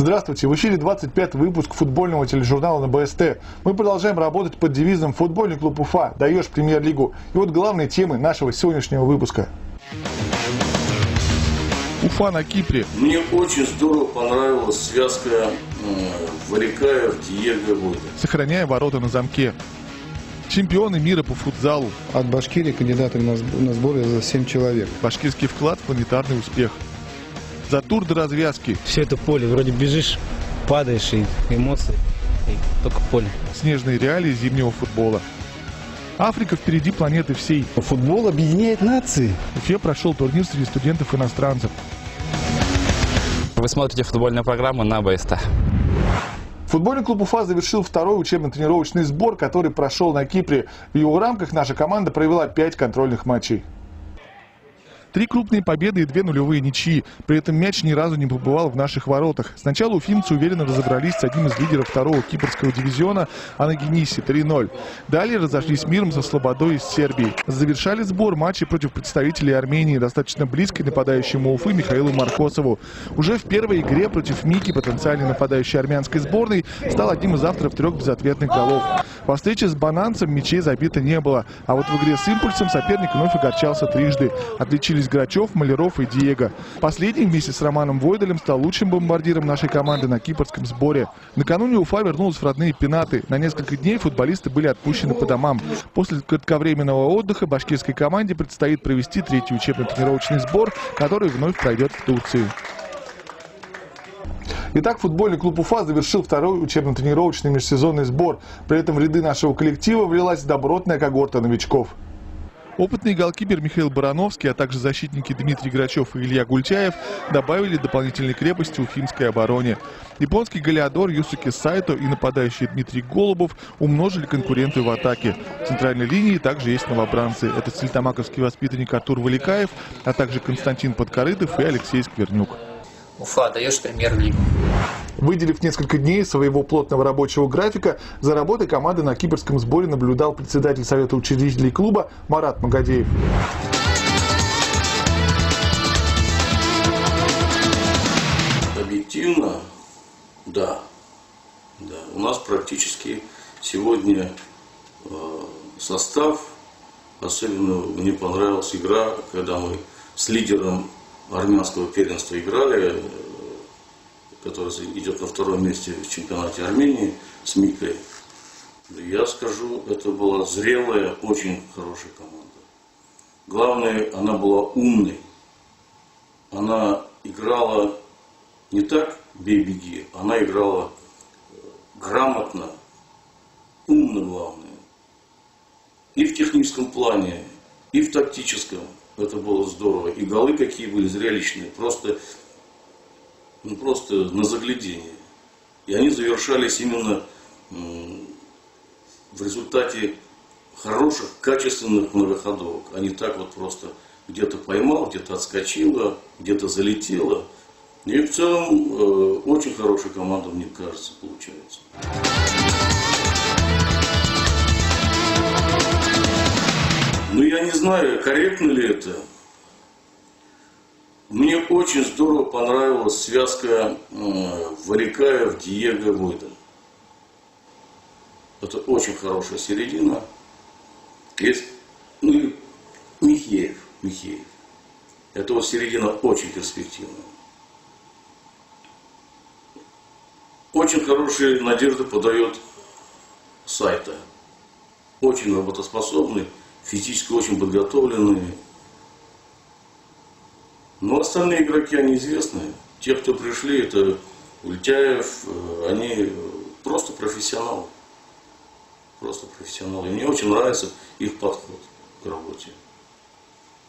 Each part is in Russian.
Здравствуйте, в эфире 25-й выпуск футбольного тележурнала на БСТ. Мы продолжаем работать под девизом «Футбольный клуб Уфа. Даешь премьер-лигу». И вот главные темы нашего сегодняшнего выпуска. Уфа на Кипре. Мне очень здорово понравилась связка Валикаев, Диего, Войда. Сохраняя ворота на замке. Чемпионы мира по футзалу. От Башкирии кандидаты на сборы за 7 человек. Башкирский вклад в планетарный успех. За тур до развязки. Все это поле, вроде бежишь, падаешь, и эмоции, и только поле. Снежные реалии зимнего футбола. Африка впереди планеты всей. Футбол объединяет нации. В Уфе прошел турнир среди студентов-иностранцев. Вы смотрите футбольную программу на БСТ. Футбольный клуб Уфа завершил второй учебно-тренировочный сбор, который прошел на Кипре. В его рамках наша команда провела 5 контрольных матчей. 3 крупные победы и 2 нулевые ничьи. При этом мяч ни разу не побывал в наших воротах. Сначала уфимцы уверенно разобрались с одним из лидеров второго кипрского дивизиона Анагениси 3-0. Далее разошлись миром со Слободой из Сербии. Завершали сбор матчи против представителей Армении, достаточно близкой нападающему Уфы Михаилу Маркосову. Уже в первой игре против Мики потенциальный нападающий армянской сборной стал одним из авторов 3 безответных голов. Во встрече с Бананцем мячей забито не было. А вот в игре с Импульсом соперник вновь огорчался трижды. Отличились Грачев, Маляров и Диего. Последний вместе с Романом Войделем стал лучшим бомбардиром нашей команды на кипрском сборе. Накануне Уфа вернулась в родные Пенаты. На несколько дней футболисты были отпущены по домам. После кратковременного отдыха башкирской команде предстоит провести 3-й учебно-тренировочный сбор, который вновь пройдет в Турции. Итак, футбольный клуб Уфа завершил второй учебно-тренировочный межсезонный сбор. При этом в ряды нашего коллектива влилась добротная когорта новичков. Опытный голкипер Михаил Барановский, а также защитники Дмитрий Грачев и Илья Гультяев добавили дополнительной крепости уфимской обороне. Японский голеадор Юсуке Сайто и нападающий Дмитрий Голубов умножили конкуренцию в атаке. В центральной линии также есть новобранцы. Это стельтамаковский воспитанник Артур Валикаев, а также Константин Подкорытов и Алексей Сквернюк. Уфа, даешь премьер-лигу. Выделив несколько дней своего плотного рабочего графика, за работой команды на кипрском сборе наблюдал председатель совета учредителей клуба Марат Магадеев. Объективно, да. У нас практически сегодня состав, особенно мне понравилась игра, когда мы с лидером армянского первенства играли, который идет на 2-м месте в чемпионате Армении, с Микой. Я скажу, это была зрелая, очень хорошая команда. Главное, она была умной. Она играла не так бей-беги, она играла грамотно, умно, главное. И в техническом плане, и в тактическом. Это было здорово. И голы какие были зрелищные, просто на заглядение. И они завершались именно в результате хороших, качественных многоходовок. А не так вот просто где-то поймал, где-то отскочило, где-то залетело. И в целом очень хорошая команда, мне кажется, получается. Ну, я не знаю, корректно ли это. Мне очень здорово понравилась связка Валикаев, Диего, Войда. Это очень хорошая середина. Есть, и Михеев. Это вот середина очень перспективная. Очень хорошие надежды подает Сайта. Очень работоспособный. Физически очень подготовленные. Но остальные игроки, они известные. Те, кто пришли, это Гультяев, они просто профессионалы. И мне очень нравится их подход к работе.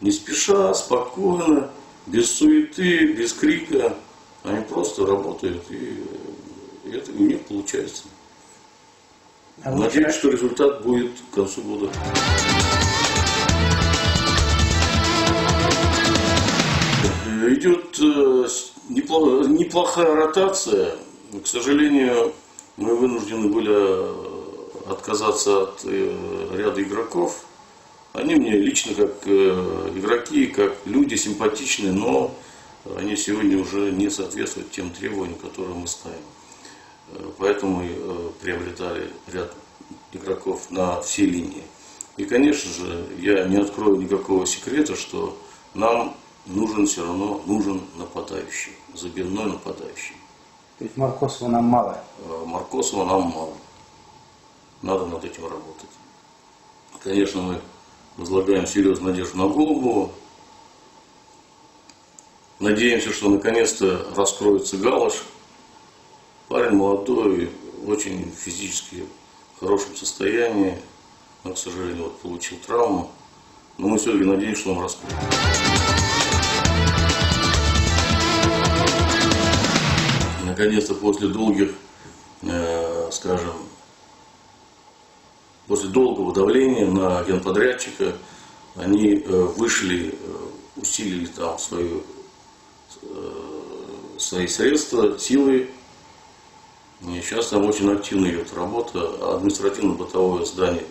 Не спеша, спокойно, без суеты, без крика. Они просто работают, и это у них получается. Надеюсь, что результат будет к концу года. Идет неплохая ротация. К сожалению, мы вынуждены были отказаться от ряда игроков. Они мне лично как игроки, как люди симпатичные, но они сегодня уже не соответствуют тем требованиям, которые мы ставим. Поэтому мы приобретали ряд игроков на все линии. И, конечно же, я не открою никакого секрета, что нам все равно нужен нападающий, забивной нападающий. То есть Маркосова нам мало? Маркосова нам мало. Надо над этим работать. Конечно, мы возлагаем серьезную надежду на Голубова. Надеемся, что наконец-то раскроется Галаш. Парень молодой, очень физически в хорошем состоянии. Но, к сожалению, получил травму. Но мы все-таки надеемся, что он раскроется. Наконец-то после долгих, после долгого давления на генподрядчика они вышли, усилили там свои средства, силы. И сейчас там очень активно идет работа. Административно-бытовое здание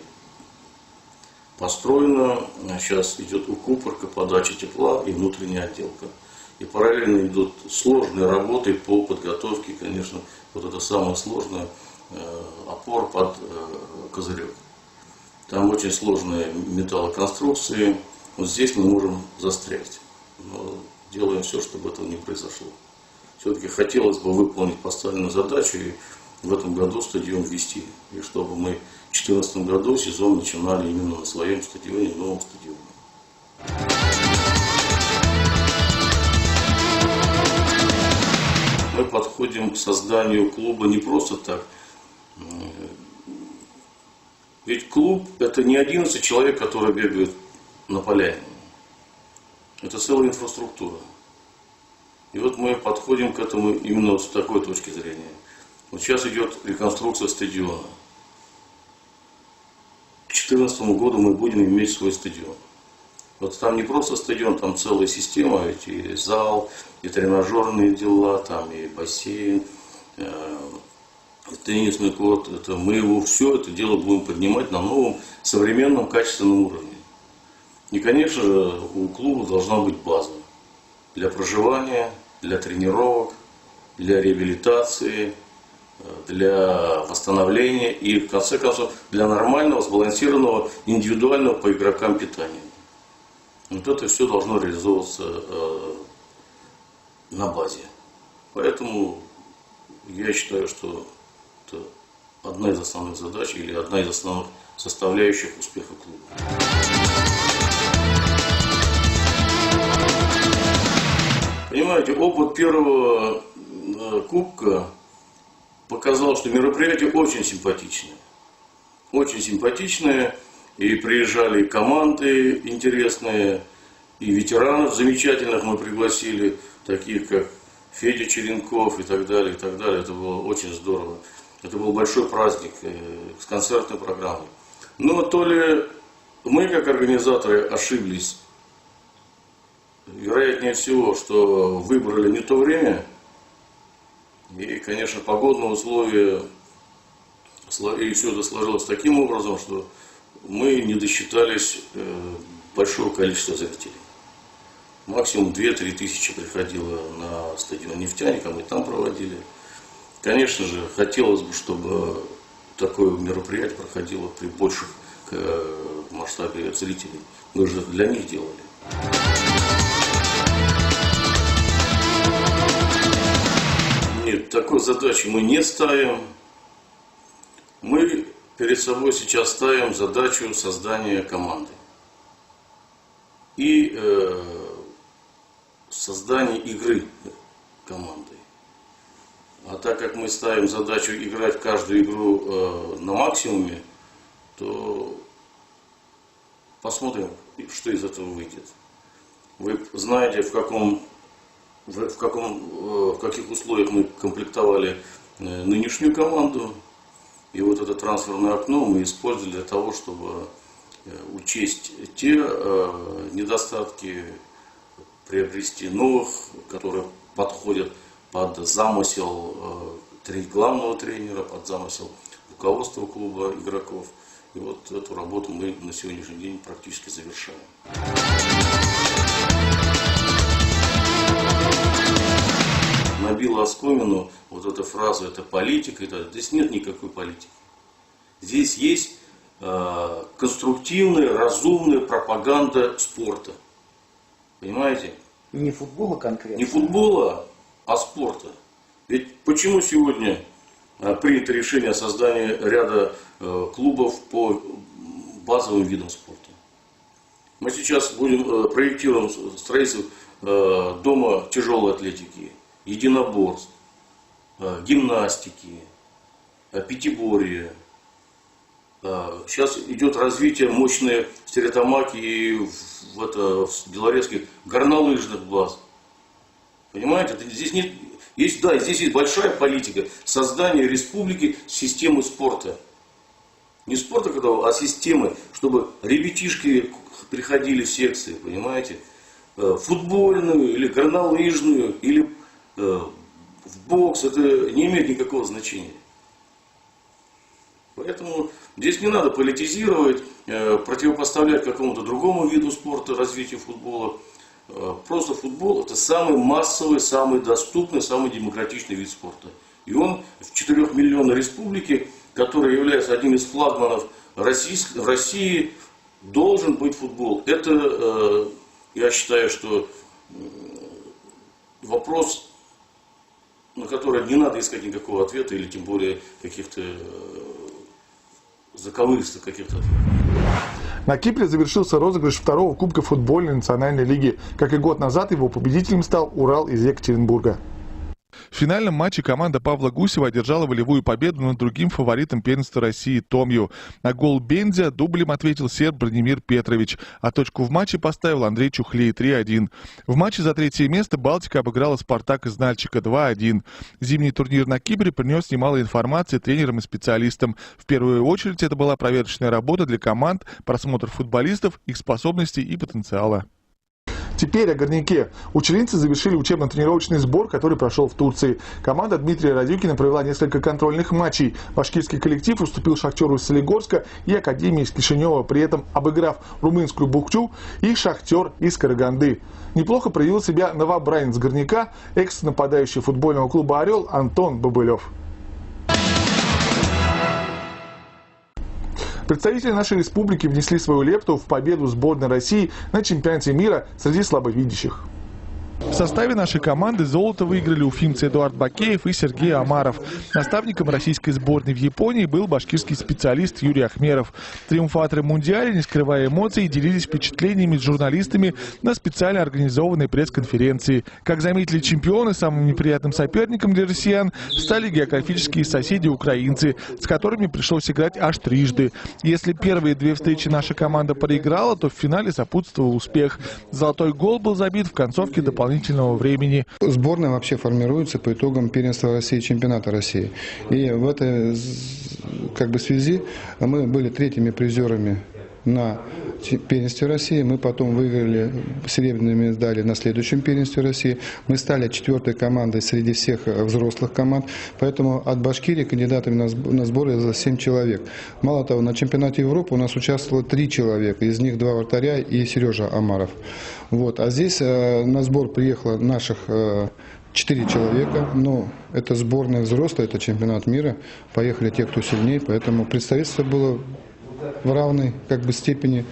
построено. Сейчас идет укупорка, подача тепла и внутренняя отделка. И параллельно идут сложные работы по подготовке, конечно, вот это самое сложное, опор под козырек. Там очень сложные металлоконструкции. Вот здесь мы можем застрять. Но делаем все, чтобы этого не произошло. Все-таки хотелось бы выполнить поставленную задачу и в этом году стадион ввести. И чтобы мы в 2014 году сезон начинали именно на своем стадионе, новом стадионе. Мы подходим к созданию клуба не просто так. Ведь клуб – это не 11 человек, которые бегают на поляне. Это целая инфраструктура. И вот мы подходим к этому именно вот с такой точки зрения. Вот сейчас идет реконструкция стадиона. К 2014 году мы будем иметь свой стадион. Вот там не просто стадион, там целая система, ведь и зал, и тренажерные дела, там и бассейн, и теннисный корт. Это мы его все это дело будем поднимать на новом, современном, качественном уровне. И, конечно же, у клуба должна быть база для проживания, для тренировок, для реабилитации, для восстановления и, в конце концов, для нормального, сбалансированного, индивидуального по игрокам питания. Вот это все должно реализовываться на базе. Поэтому я считаю, что это одна из основных задач или одна из основных составляющих успеха клуба. Понимаете, опыт первого кубка показал, что мероприятие очень симпатичное. Очень симпатичное. И приезжали команды интересные, и ветеранов замечательных мы пригласили, таких как Федя Черенков и так далее, и так далее. Это было очень здорово. Это был большой праздник с концертной программой. Но то ли мы, как организаторы, ошиблись, вероятнее всего, что выбрали не то время, и, конечно, погодные условия, и все это сложилось таким образом, что мы не досчитались большого количества зрителей. Максимум 2-3 тысячи приходило на стадион «Нефтяник», а мы там проводили. Конечно же, хотелось бы, чтобы такое мероприятие проходило при больших масштабе зрителей. Мы же для них делали. Нет, такой задачи мы не ставим. Мы перед собой сейчас ставим задачу создания команды и создания игры командой. А так как мы ставим задачу играть каждую игру на максимуме, то посмотрим, что из этого выйдет. Вы знаете, в каких условиях мы комплектовали нынешнюю команду. И вот это трансферное окно мы использовали для того, чтобы учесть те недостатки, приобрести новых, которые подходят под замысел главного тренера, под замысел руководства клуба, игроков. И вот эту работу мы на сегодняшний день практически завершаем. набила оскомину вот эта фраза, это политика. Здесь нет никакой политики. Здесь есть конструктивная, разумная пропаганда спорта. Понимаете? Не футбола конкретно? Не футбола, а спорта. Ведь почему сегодня принято решение о создании ряда клубов по базовым видам спорта? Мы сейчас проектируем строительство дома тяжелой атлетики, единоборств, гимнастики, пятиборья. Сейчас идет развитие мощное в Стереотамаке и в Белорецке горнолыжных баз. Понимаете, здесь есть большая политика создания республики системы спорта. Не спорта, а системы, чтобы ребятишки приходили в секции, понимаете, футбольную или горнолыжную, или в бокс, это не имеет никакого значения. Поэтому здесь не надо политизировать, противопоставлять какому-то другому виду спорта развитию футбола. Просто футбол — это самый массовый, самый доступный, самый демократичный вид спорта. И он в 4-миллионной республике, которая является одним из флагманов в России, должен быть футбол. Это, я считаю, что вопрос, на который не надо искать никакого ответа, или тем более каких-то заковыристых каких-то ответов. На Кипре завершился розыгрыш второго Кубка футбольной национальной лиги. Как и год назад, его победителем стал Урал из Екатеринбурга. В финальном матче команда Павла Гусева одержала волевую победу над другим фаворитом первенства России Томью. На гол Бензя дублем ответил серб Бранимир Петрович, а точку в матче поставил Андрей Чухлей 3-1. В матче за третье место Балтика обыграла Спартак из Нальчика 2-1. Зимний турнир на Кипре принес немало информации тренерам и специалистам. В первую очередь это была проверочная работа для команд, просмотр футболистов, их способностей и потенциала. Теперь о горняке. Учринцы завершили учебно-тренировочный сбор, который прошел в Турции. Команда Дмитрия Радюкина провела несколько контрольных матчей. Башкирский коллектив уступил Шахтеру из Солигорска и Академии из Кишинева, при этом обыграв румынскую Бухтю и Шахтер из Караганды. Неплохо проявил себя новобранец горняка, экс-нападающий футбольного клуба «Орел» Антон Бобылев. Представители нашей республики внесли свою лепту в победу сборной России на чемпионате мира среди слабовидящих. В составе нашей команды золото выиграли уфимцы Эдуард Бакеев и Сергей Амаров. Наставником российской сборной в Японии был башкирский специалист Юрий Ахмеров. Триумфаторы Мундиаля, не скрывая эмоций, делились впечатлениями с журналистами на специально организованной пресс-конференции. Как заметили чемпионы, самым неприятным соперником для россиян стали географические соседи-украинцы, с которыми пришлось играть аж трижды. Если первые две встречи наша команда проиграла, то в финале сопутствовал успех. Золотой гол был забит в концовке дополнительного времени. Сборная вообще формируется по итогам первенства России и чемпионата России. И в этой связи мы были третьими призерами на первенстве России. Мы потом выиграли серебряные медали на следующем первенстве России. Мы стали 4-й командой среди всех взрослых команд. Поэтому от Башкирии кандидатами на сборы за 7 человек. Мало того, на чемпионате Европы у нас участвовало 3 человека. Из них 2 вратаря и Сережа Амаров. Вот. А здесь на сбор приехало наших 4 человека, но это сборная взрослая, это чемпионат мира. Поехали те, кто сильнее, поэтому представительство было в равной степени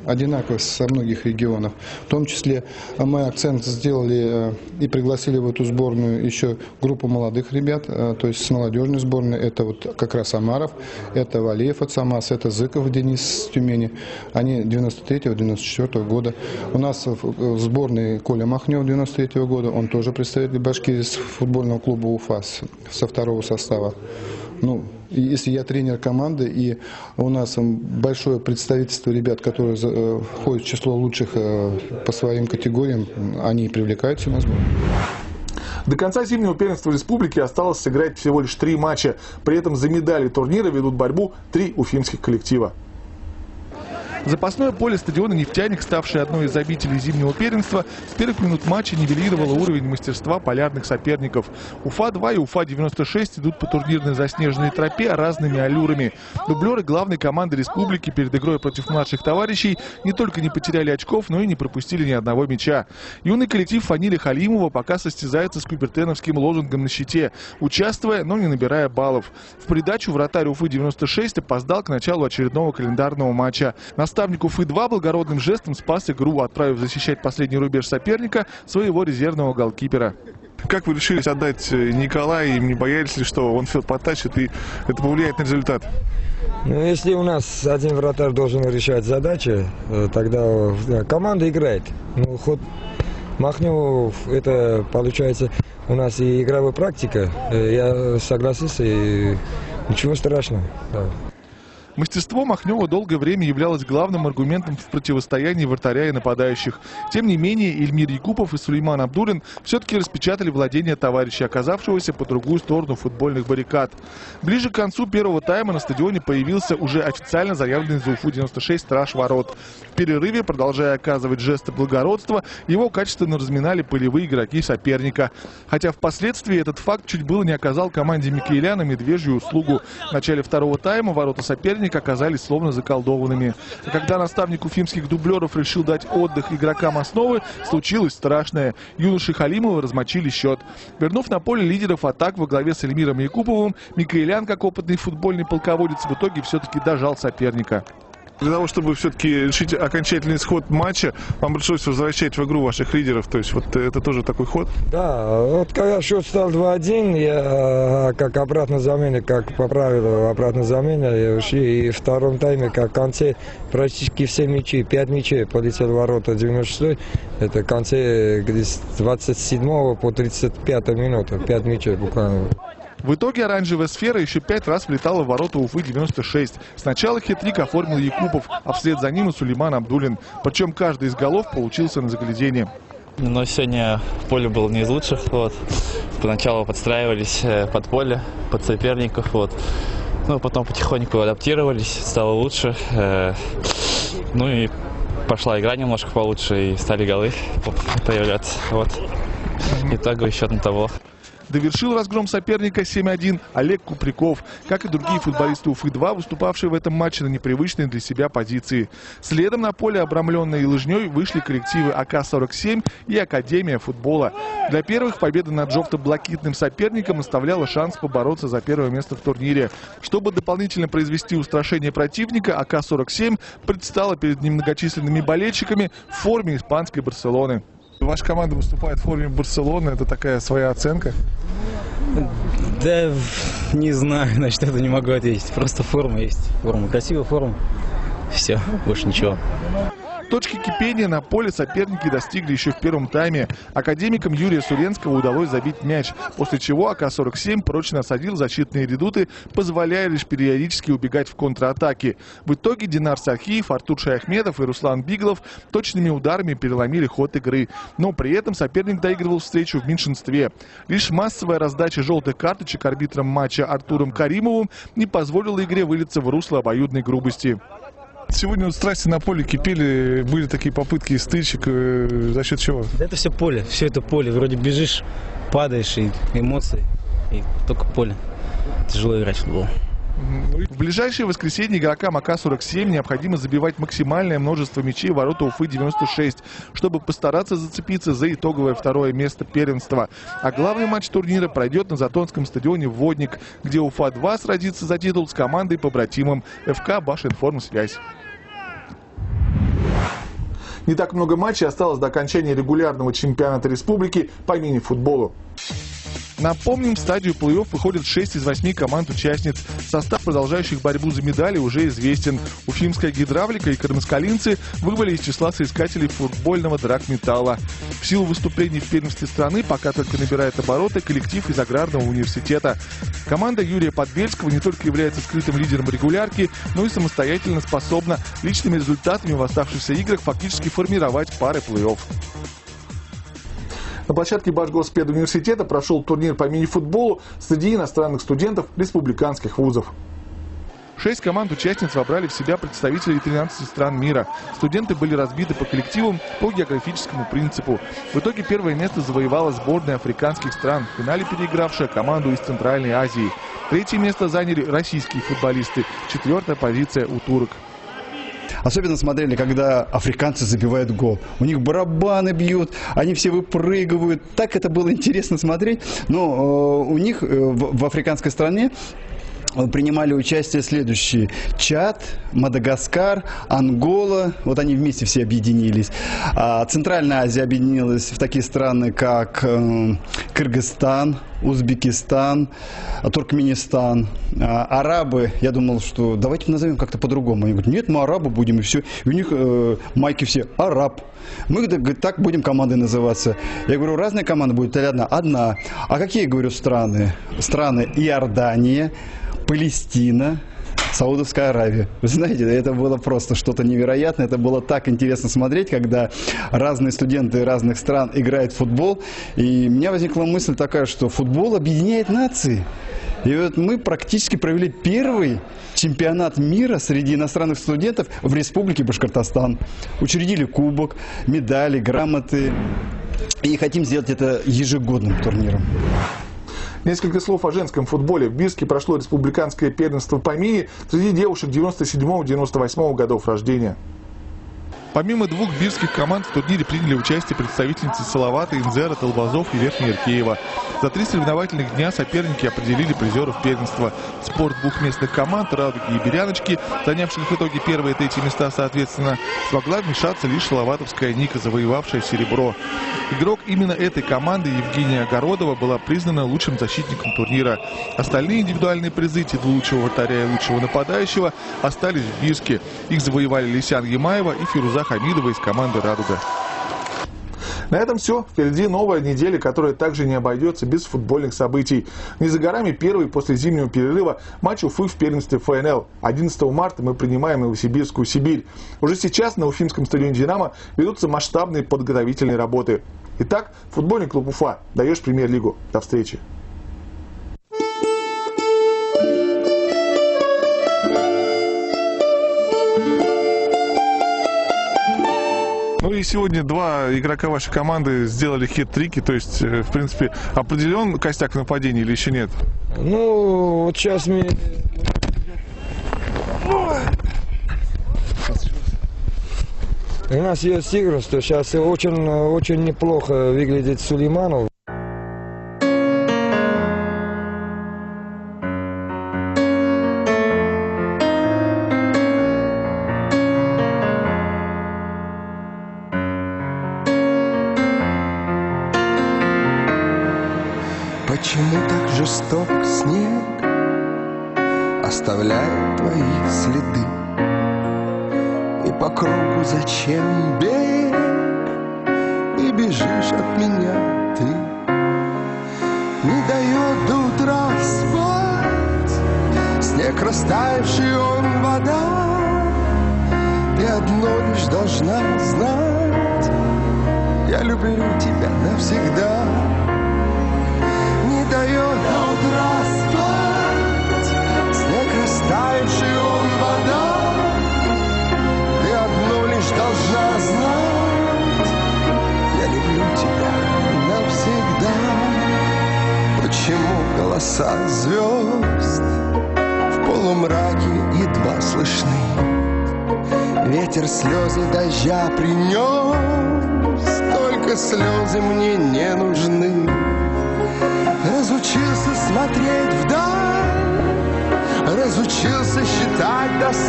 одинаково со многих регионов. В том числе мы акцент сделали и пригласили в эту сборную еще группу молодых ребят, то есть с молодежной сборной. Это вот как раз Амаров, это Валеев от САМАС, это Зыков Денис с Тюмени. Они 93-94 года. У нас в сборной Коля Махнев 93 года, он тоже представитель Башкирии футбольного клуба Уфа со второго состава. Если я тренер команды, и у нас большое представительство ребят, которые входят в число лучших по своим категориям, они привлекаются на сбор. До конца зимнего первенства республики осталось сыграть всего лишь 3 матча. При этом за медали турнира ведут борьбу 3 уфимских коллектива. Запасное поле стадиона «Нефтяник», ставшее одной из обителей зимнего первенства, с первых минут матча нивелировало уровень мастерства полярных соперников. Уфа-2 и Уфа-96 идут по турнирной заснеженной тропе разными аллюрами. Дублеры главной команды республики перед игрой против младших товарищей не только не потеряли очков, но и не пропустили ни одного мяча. Юный коллектив фамилии Халимова пока состязается с купертеновским лозунгом на щите, участвуя, но не набирая баллов. В придачу вратарь Уфы-96 опоздал к началу очередного календарного матча. Наставник Уфы-2 благородным жестом спас игру, отправив защищать последний рубеж соперника своего резервного голкипера. Как вы решились отдать Николая, и не боялись ли, что он все подтащит и это повлияет на результат? Ну, если у нас один вратарь должен решать задачи, тогда команда играет. Ну, ход Махнев, это получается у нас и игровая практика. Я согласился, и ничего страшного. Мастерство Махнева долгое время являлось главным аргументом в противостоянии вратаря и нападающих. Тем не менее, Ильмир Якупов и Сулейман Абдулин все-таки распечатали владение товарища, оказавшегося по другую сторону футбольных баррикад. Ближе к концу первого тайма на стадионе появился уже официально заявленный за Уфу-96 страж ворот. В перерыве, продолжая оказывать жесты благородства, его качественно разминали полевые игроки соперника. Хотя впоследствии этот факт чуть было не оказал команде Микаэляна медвежью услугу. В начале второго тайма ворота соперника оказались словно заколдованными. А когда наставник уфимских дублеров решил дать отдых игрокам основы, случилось страшное. Юноши Халимова размочили счет. Вернув на поле лидеров атак во главе с Эльмиром Якуповым, Микаэлян, как опытный футбольный полководец, в итоге все-таки дожал соперника. Для того, чтобы все-таки решить окончательный исход матча, вам пришлось возвращать в игру ваших лидеров. То есть вот это тоже такой ход? Да, вот когда счет стал 2-1, я как обратно замена, как по правилу обратно замена, я ушли. И в втором тайме, как в конце, практически все мячи, 5 мячей полетели в ворота 96-й. Это в конце с 27 по 35 минуту, 5 мячей буквально. В итоге оранжевая сфера еще 5 раз влетала в ворота Уфы-96. Сначала хитрик оформил Якупов, а вслед за ним и Сулейман Абдулин. Причем каждый из голов получился на заглядение. Но сегодня поле было не из лучших. Поначалу подстраивались под поле, под соперников. Ну, потом потихоньку адаптировались, стало лучше. Ну и пошла игра немножко получше, и стали голы появляться. Итоговый счет на того. Довершил разгром соперника 7-1 Олег Купряков, как и другие футболисты Уфы-2, выступавшие в этом матче на непривычной для себя позиции. Следом на поле, обрамленные лыжней, вышли коллективы АК-47 и Академия футбола. Для первых победа над жовто-блакитным соперником оставляла шанс побороться за первое место в турнире. Чтобы дополнительно произвести устрашение противника, АК-47 предстала перед немногочисленными болельщиками в форме испанской Барселоны. Ваша команда выступает в форме Барселоны, это такая своя оценка? Да, не знаю, насчет этого не могу ответить. Просто форма есть. Форма, красивая форма. Все, больше ничего. Точки кипения на поле соперники достигли еще в первом тайме. Академикам Юрия Суренского удалось забить мяч, после чего АК-47 прочно осадил защитные редуты, позволяя лишь периодически убегать в контратаке. В итоге Динар Сахиев, Артур Шаяхметов и Руслан Биглов точными ударами переломили ход игры. Но при этом соперник доигрывал встречу в меньшинстве. Лишь массовая раздача желтых карточек арбитром матча Артуром Каримовым не позволила игре вылиться в русло обоюдной грубости. Сегодня страсти на поле кипели, были такие попытки стычек, за счет чего? Да это все поле, все это поле. Вроде бежишь, падаешь, и эмоции, и только поле. Тяжело играть в футбол. В ближайшее воскресенье игрокам АК-47 необходимо забивать максимальное множество мячей в ворота Уфы-96, чтобы постараться зацепиться за итоговое второе место первенства. А главный матч турнира пройдет на Затонском стадионе «Водник», где Уфа-2 сразится за титул с командой-побратимом ФК «Башинформсвязь». Не так много матчей осталось до окончания регулярного чемпионата республики по мини-футболу. Напомним, в стадию плей-офф выходят 6 из 8 команд-участниц. Состав продолжающих борьбу за медали уже известен. Уфимская гидравлика и кармаскалинцы выбыли из числа соискателей футбольного драгметалла. В силу выступлений в первенстве страны пока только набирает обороты коллектив из аграрного университета. Команда Юрия Подбельского не только является скрытым лидером регулярки, но и самостоятельно способна личными результатами в оставшихся играх фактически формировать пары плей-офф. На площадке Башгоспедуниверситета прошел турнир по мини-футболу среди иностранных студентов республиканских вузов. 6 команд-участниц вобрали в себя представителей 13 стран мира. Студенты были разбиты по коллективам по географическому принципу. В итоге первое место завоевала сборная африканских стран, в финале переигравшая команду из Центральной Азии. Третье место заняли российские футболисты, 4-я позиция у турок. Особенно смотрели, когда африканцы забивают гол. У них барабаны бьют, они все выпрыгивают. Так это было интересно смотреть. Но у них в африканской стране принимали участие следующие: Чад, Мадагаскар, Ангола. Вот они вместе все объединились. А Центральная Азия объединилась в такие страны, как Кыргызстан, Узбекистан, Туркменистан. Арабы, я думал, что давайте назовем как-то по-другому. Они говорят, нет, мы арабы будем, и все. И у них майки все араб. Мы, говорит, так будем командой называться. Я говорю, разные команды будут или одна? Одна. А какие, говорю, страны? Страны Иордания, Палестина, Саудовская Аравия. Вы знаете, это было просто что-то невероятное. Это было так интересно смотреть, когда разные студенты разных стран играют в футбол. И у меня возникла мысль такая, что футбол объединяет нации. И вот мы практически провели первый чемпионат мира среди иностранных студентов в Республике Башкортостан. Учредили кубок, медали, грамоты. И хотим сделать это ежегодным турниром. Несколько слов о женском футболе. В Бирске прошло республиканское первенство по МИИ среди девушек 97-98 годов рождения. Помимо двух бирских команд в турнире приняли участие представительницы Салавата, Инзера, Толбазов и Верхнееркеева. За 3 соревновательных дня соперники определили призеров первенства. Спорт двух местных команд, Радуги и Беряночки, занявших в итоге первые и третьи места соответственно, смогла вмешаться лишь салаватовская Ника, завоевавшая серебро. Игрок именно этой команды, Евгения Огородова, была признана лучшим защитником турнира. Остальные индивидуальные призы, титул лучшего вратаря и лучшего нападающего, остались в Бирске. Их завоевали Лисян Ямаева и Фируза Хамидова из команды «Радуга». На этом все. Впереди новая неделя, которая также не обойдется без футбольных событий. Не за горами первый после зимнего перерыва матч Уфы в первенстве ФНЛ. 11 марта мы принимаем Новосибирскую Сибирь. Уже сейчас на уфимском стадионе «Динамо» ведутся масштабные подготовительные работы. Итак, футбольный клуб Уфа. Даешь премьер-лигу. До встречи. Ну и сегодня два игрока вашей команды сделали хет-трики, то есть, в принципе, определен костяк нападения или еще нет? Ну, вот сейчас мне... У нас есть игры, что сейчас очень неплохо выглядит Сулейманов. Почему так жесток снег оставляет твои следы? И по кругу зачем бег? И бежишь от меня ты. Не дает до утра спать снег, растаявший он вода. Ты одно лишь должна знать: я люблю тебя навсегда. Не дает до утра спать снег, растаявший он вода. Ты одно лишь должна знать: я люблю тебя навсегда. Почему голоса звезд в полумраке едва слышны? Ветер слезы дождя принес, только слезы мне не нужны. Разучился смотреть вдаль, разучился считать до 100,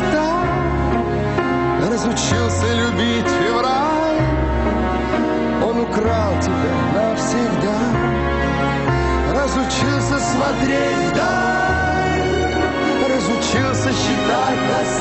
разучился любить февраль. Он украл тебя навсегда. Разучился смотреть вдаль, разучился считать до 100,